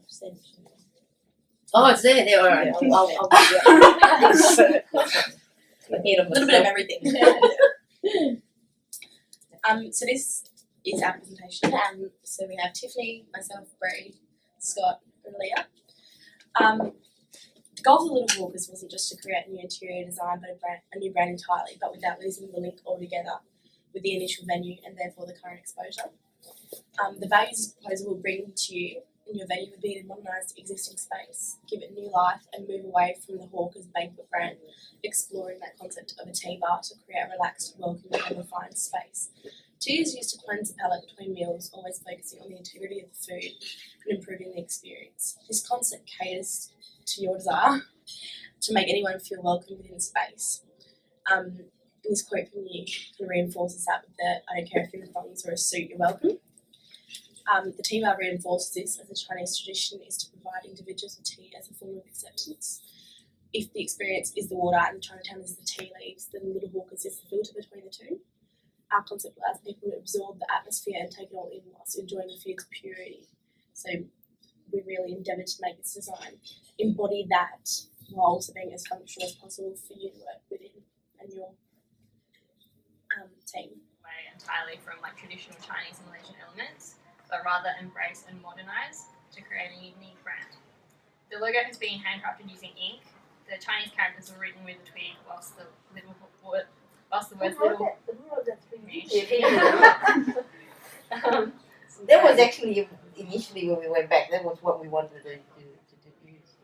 extension. Oh, it's there. All right. Yeah, I'll A little bit of everything. So this is our presentation, and so we have Tiffany, myself, Bree, Scott, and Leah. The goal of the Little Hawkers wasn't just to create a new interior design, but a new brand entirely, but without losing the link altogether with the initial venue and therefore the current exposure. The values this proposal will bring to you in your venue would be to modernise the existing space, give it new life, and move away from the Hawkers banquet brand, exploring that concept of a tea bar to create a relaxed, welcoming, and refined space. Tea is used to cleanse the palate between meals, always focusing on the integrity of the food and improving the experience. This concept caters to your desire to make anyone feel welcome within the space. This quote from you kind of reinforces that with the "I don't care if you're in thongs or a suit, you're welcome." The tea bar reinforces this, as the Chinese tradition is to provide individuals with tea as a form of acceptance. If the experience is the water and Chinatown is the tea leaves, then Little Hawkers is the filter between the two. Our concept allows people to absorb the atmosphere and take it all in whilst enjoying the food's purity. So we really endeavoured to make this design embody that while also being as functional as possible for you to work within and your team. Away entirely from like traditional Chinese and Malaysian elements, but rather embrace and modernise to create a unique brand. The logo has been handcrafted using ink. The Chinese characters were written with a twig, whilst the words little. That was actually initially when we went back. That was what we wanted to use.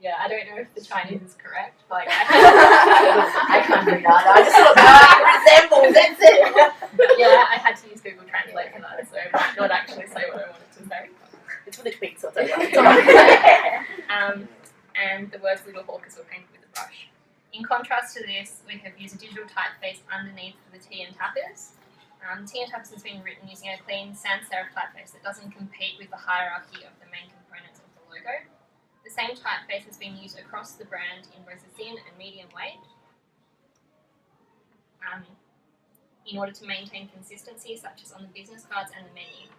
Yeah, I don't know if the Chinese is correct. Like, I can't do that. I just look how it resembles. That's it. yeah, I had to use Google Translate for that, so I might not actually say what I wanted to say. It's for the tweaks, so it's okay. And the words Little Hawkers were painted with a brush. In contrast to this, we have used a digital typeface underneath for the tea and tapas. The tea and tapas has been written using a clean sans serif typeface that doesn't compete with the hierarchy of the main components of the logo. The same typeface has been used across the brand in both the thin and medium weight in order to maintain consistency, such as on the business cards and the menu.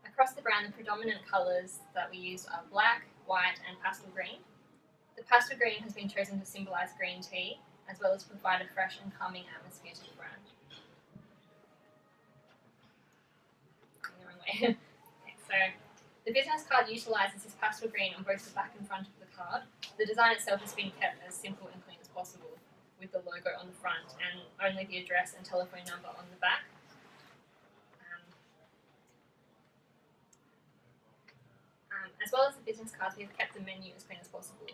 Across the brand, the predominant colours that we use are black, white, and pastel green. The pastel green has been chosen to symbolise green tea, as well as provide a fresh and calming atmosphere to the brand. Going the wrong way. Okay, so the business card utilises this pastel green on both the back and front of the card. The design itself has been kept as simple and clean as possible, with the logo on the front and only the address and telephone number on the back. As well as the business cards, we have kept the menu as clean as possible.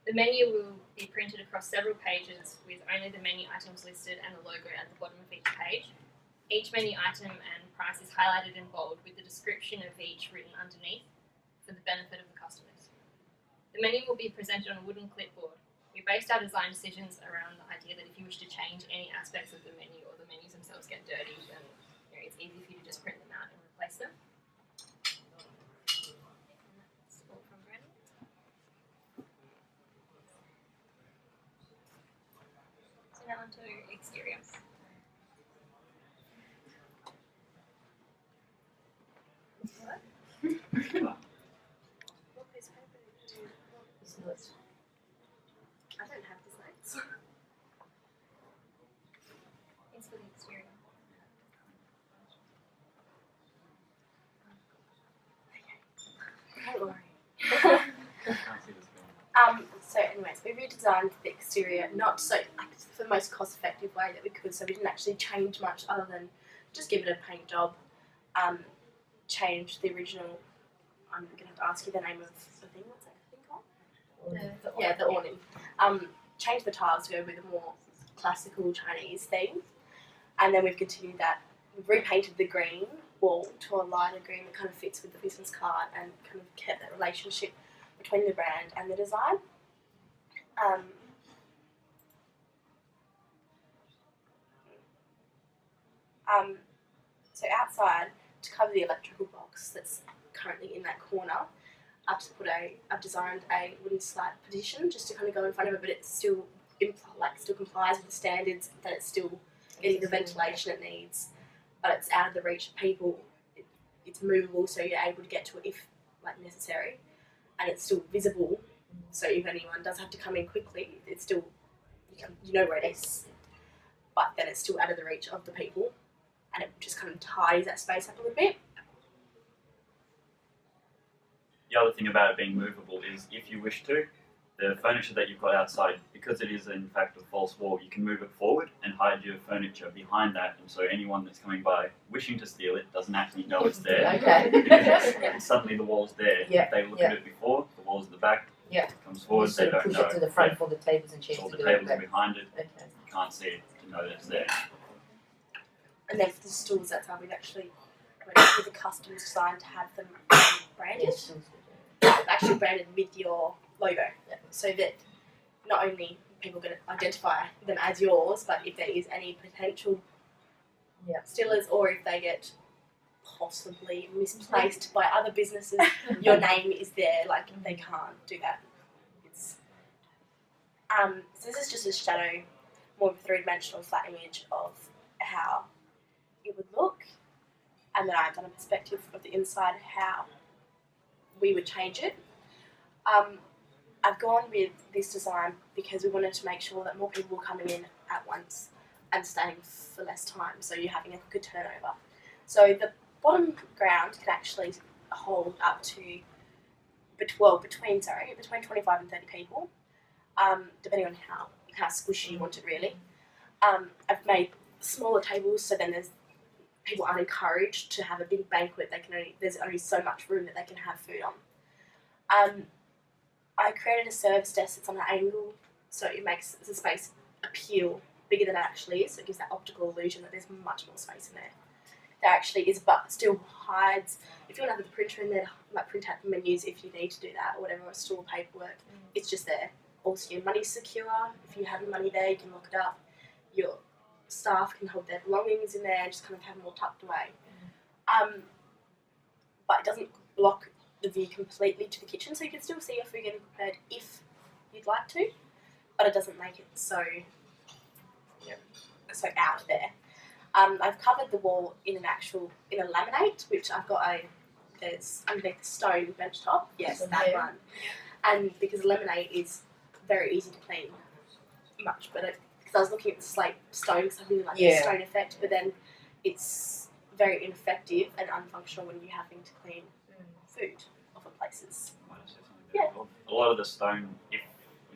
The menu will be printed across several pages with only the menu items listed and the logo at the bottom of each page. Each menu item and price is highlighted in bold with the description of each written underneath for the benefit of the customers. The menu will be presented on a wooden clipboard. We based our design decisions around the idea that if you wish to change any aspects of the menu or the menus themselves get dirty, then it's easy for you to just print them out and replace them. Now onto exterior. What piece of paper did you do? I don't have the notes. It's for the exterior. Don't worry. So anyways, we redesigned the exterior, not so for the most cost-effective way that we could, so we didn't actually change much other than just give it a paint job, change the original, I'm going to have to ask you the name of the thing, what's that thing called? The awning. Change the tiles to go with a more classical Chinese theme, and then we've continued that. We've repainted the green wall to a lighter green that kind of fits with the business card and kind of kept that relationship between the brand and the design. So outside, to cover the electrical box that's currently in that corner, I've designed a wooden slight partition just to kind of go in front of it, but it still complies with the standards, that it's still getting the ventilation it needs, but it's out of the reach of people. It's movable, so you're able to get to it if necessary. and it's still visible. So if anyone does have to come in quickly, it's still you know where it is, but then it's still out of the reach of the people, and it just kind of ties that space up a little bit. The other thing about it being movable is if you wish to, the furniture that you've got outside, because it is in fact a false wall, you can move it forward and hide your furniture behind that, and so anyone that's coming by wishing to steal it doesn't actually know it's there. Okay. Because suddenly the wall's there. Yeah, If they look at it before, the wall's at the back, Yeah. it comes forward, You they sort of don't push know. it to the front for the tables and chairs All to the do it. tables are behind it, Okay. you can't see it to know that it's there. And then for the stools, that's how we've actually went with a custom design to have them branded. Yes. Actually branded with your logo, Yeah. so that not only people can identify them as yours, but if there is any potential Yeah. stealers, or if they get possibly misplaced by other businesses, your name is there. Like they can't do that. It's so this is just a shadow, more of a three-dimensional flat image of how it would look, and then I've done a perspective of the inside how we would change it. I've gone with this design because we wanted to make sure that more people were coming in at once and staying for less time, so you're having a good turnover. So the bottom ground can actually hold up to between 25 and 30 people, depending on how squishy you want it really. I've made smaller tables, so then people aren't encouraged to have a big banquet. There's only so much room that they can have food on. I created a service desk that's on an angle, so it makes the space appeal bigger than it actually is. So it gives that optical illusion that there's much more space in there. There actually is, but still hides. If you want to have the printer in there, like print out the menus if you need to do that, or whatever, or store paperwork, it's just there. Also, your money's secure. If you have your money there, you can lock it up. Your staff can hold their belongings in there and just kind of have them all tucked away. But it doesn't block the view completely to the kitchen, so you can still see your food getting prepared if you'd like to, but it doesn't make it so out there. I've covered the wall in a laminate, which I've got there's underneath the stone bench top. Yes, that Yeah. one. And because laminate is very easy to clean, much better. Because I was looking at the slate stone, because I really like the stone effect, but then it's very ineffective and unfunctional when you're having to clean food off of places. Might I say something there as well? A lot of the stone, if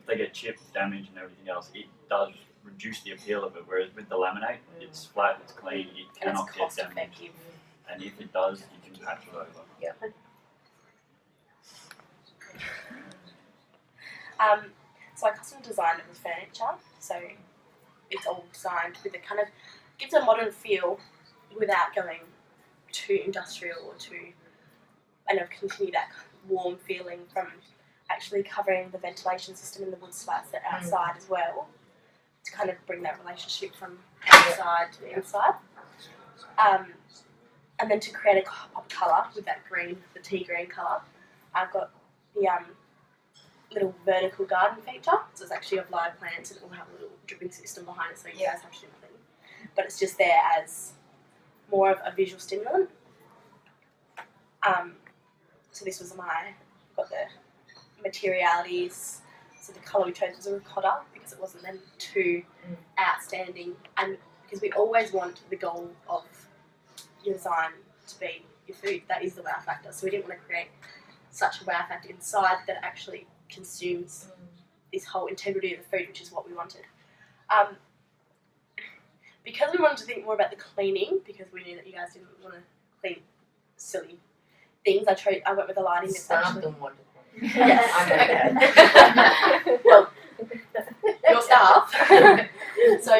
they get chipped, damaged, and everything else, it does reduce the appeal of it. Whereas with the laminate, it's flat, it's clean, it And cannot it's get cost damaged. effective. And if it does, you can patch it over. Yeah. So I custom designed it with furniture, so it's all designed with a kind of gives a modern feel without going too industrial or too, and continue that warm feeling from actually covering the ventilation system in the wood slats that are outside as well, to kind of bring that relationship from outside to the inside. And then to create a pop colour with that green, the tea green colour, I've got the little vertical garden feature. So it's actually of live plants, and it will have a little dripping system behind it, so you guys have to do nothing. But it's just there as more of a visual stimulant. So this was got the materialities. So the colour we chose was a ricotta because it wasn't then too outstanding, and because we always want the goal of your design to be your food. That is the wow factor. So we didn't want to create such a wow factor inside that actually consumes this whole integrity of the food, which is what we wanted. Because we wanted to think more about the cleaning, because we knew that you guys didn't want to clean silly things, I went with the lighting. Staff don't want to. Yes. Okay. Well, your staff. So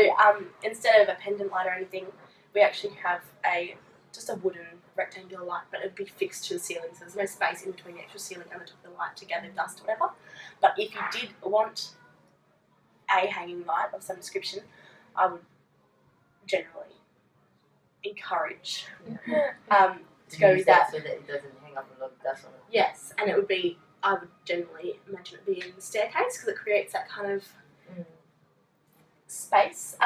instead of a pendant light or anything, we actually have just a wooden rectangular light, but it would be fixed to the ceiling, so there's no space in between the actual ceiling and the top of the light to gather dust or whatever. But if you did want a hanging light of some description, I would generally encourage to go with that. So that it doesn't hang up a lot of dust on it. Yes, and it would be, I would generally imagine it being in the staircase because it creates that kind of space.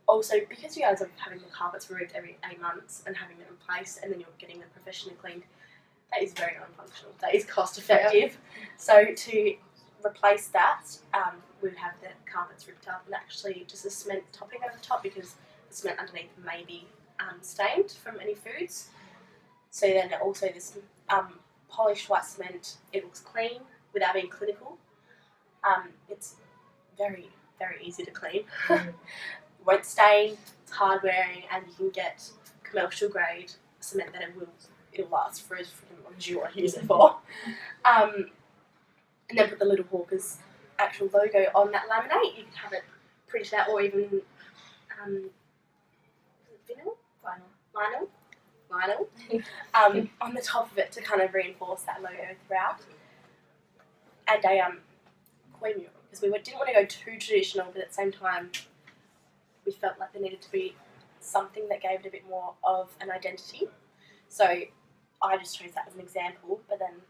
Also, because you guys are having the carpets removed every 8 months and having them in place, and then you're getting them professionally cleaned, That is very non-functional. That is cost effective. So to replace that, we would have the carpets ripped up and actually just a cement topping over the top because the cement underneath may be stained from any foods. So then also this polished white cement, it looks clean without being clinical. It's very, very easy to clean. Won't stain, it's hard wearing, and you can get commercial grade cement that it'll last for as freaking long as you want to use it for. And then put the Little Hawkers actual logo on that laminate. You can have it printed out or even vinyl on the top of it to kind of reinforce that logo throughout. And a koi mural, because we didn't want to go too traditional, but at the same time we felt like there needed to be something that gave it a bit more of an identity. So I just chose that as an example, but then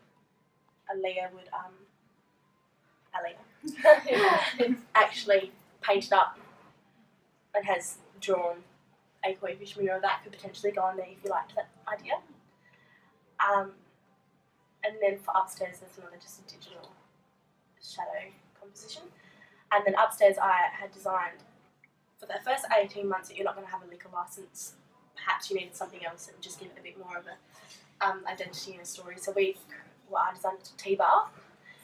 Aaliyah would actually painted up and has drawn a koi fish mural that could potentially go on there if you liked that idea. And then for upstairs there's another just a digital shadow composition. And then upstairs I had designed for the first 18 months that you're not going to have a liquor license. Perhaps you needed something else that would just give it a bit more of a identity and a story. So I designed a T-bar.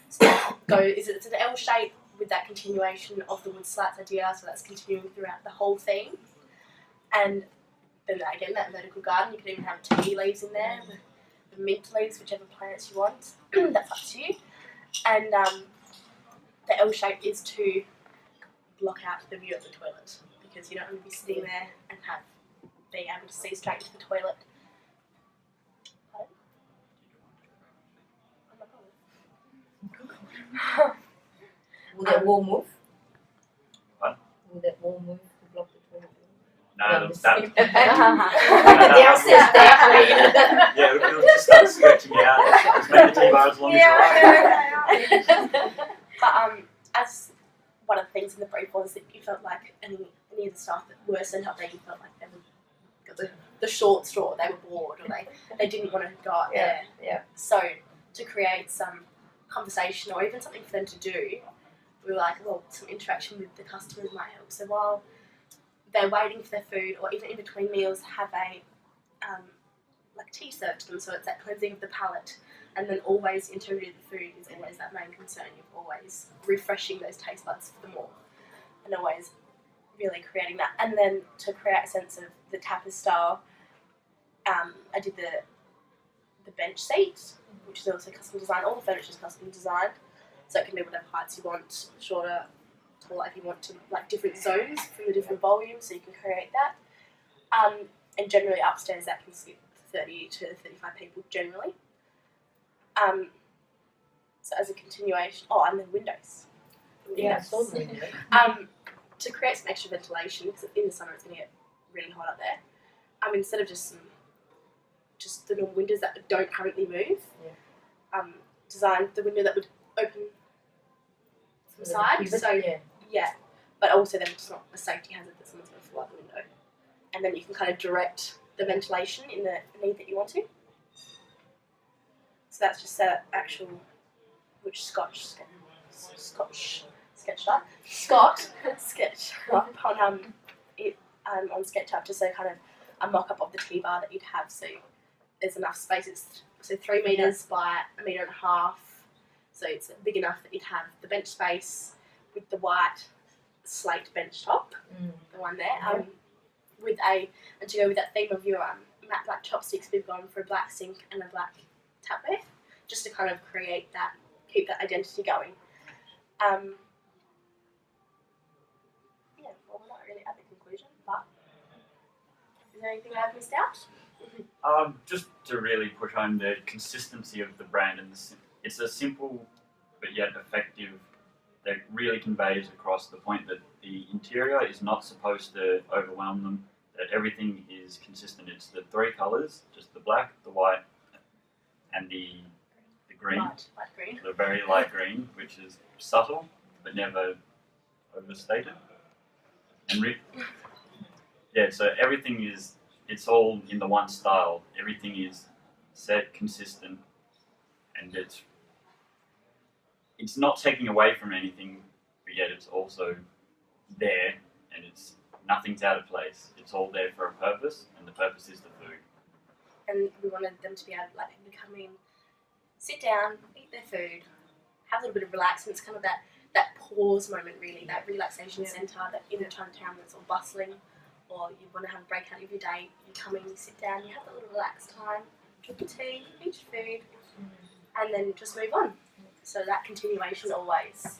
So it's an L shape with that continuation of the wood slats idea, so that's continuing throughout the whole theme. And then again, that vertical garden, you can even have tea leaves in there, the mint leaves, whichever plants you want. That's up to you. And the L shape is to block out the view of the toilet, because you don't want to be sitting there and being able to see straight into the toilet. Pardon? Will that wall move? What? Will that wall move to block the toilet? No, Downstairs there. Yeah, it'll just start stretching out. Just make the T-bar as long as you like. But as one of the things in the brief was that you felt like any of the staff that were sent up there, you felt like they got the short straw, they were bored, or they didn't want to go out there. Yeah. So to create some conversation or even something for them to do, we were like, well, some interaction with the customers might help. So while they're waiting for their food, or even in between meals, have a like tea served to them, so it's that cleansing of the palate. And then always integrity of the food is always that main concern. You're always refreshing those taste buds for them all, and always really creating that. And then to create a sense of the tapas style, I did the bench seat, which is also custom designed. All the furniture is custom designed, so it can be whatever heights you want, shorter, taller, if you want to, like different zones from the different volumes, so you can create that. And generally upstairs that can sit 30 to 35 people generally. So as a continuation, and then windows. Yeah, I saw the window. To create some extra ventilation, because in the summer it's going to get really hot up there. Instead of just the normal windows that don't currently move, designed the window that would open from the side. So yeah, but also then it's not a safety hazard that someone's going to fall out the window. And then you can kind of direct the ventilation in the need that you want to. So that's just the actual, which Scott sketched up on on SketchUp, just so kind of a mock-up of the T-bar that you'd have. So there's enough space. It's 3 meters by 1.5 meters. So it's big enough that you'd have the bench space with the white slate bench top, the one there, and to go with that theme of your matte black chopsticks, we've gone for a black sink and a black tapware, just to kind of create that, keep that identity going. Well, we're not really at the conclusion, but is there anything I've missed out? Just to really push home the consistency of the brand, and it's a simple but yet effective that really conveys across the point that the interior is not supposed to overwhelm them, that everything is consistent. It's the 3 colours, just the black, the white, and the green, Light green. the very light green, which is subtle but never overstated. And so everything is, it's all in the one style. Everything is set, consistent, and it's not taking away from anything, but yet it's also there, and nothing's out of place. It's all there for a purpose, and the purpose is the food. And we wanted them to be able to like people to come in, sit down, eat their food, have a little bit of relaxing. It's kind of that pause moment, really, that relaxation centre that in a Chinatown that's all bustling, or you want to have a break out of your day, you come in, you sit down, you have a little relaxed time, drink your tea, eat your food, and then just move on. So that continuation always.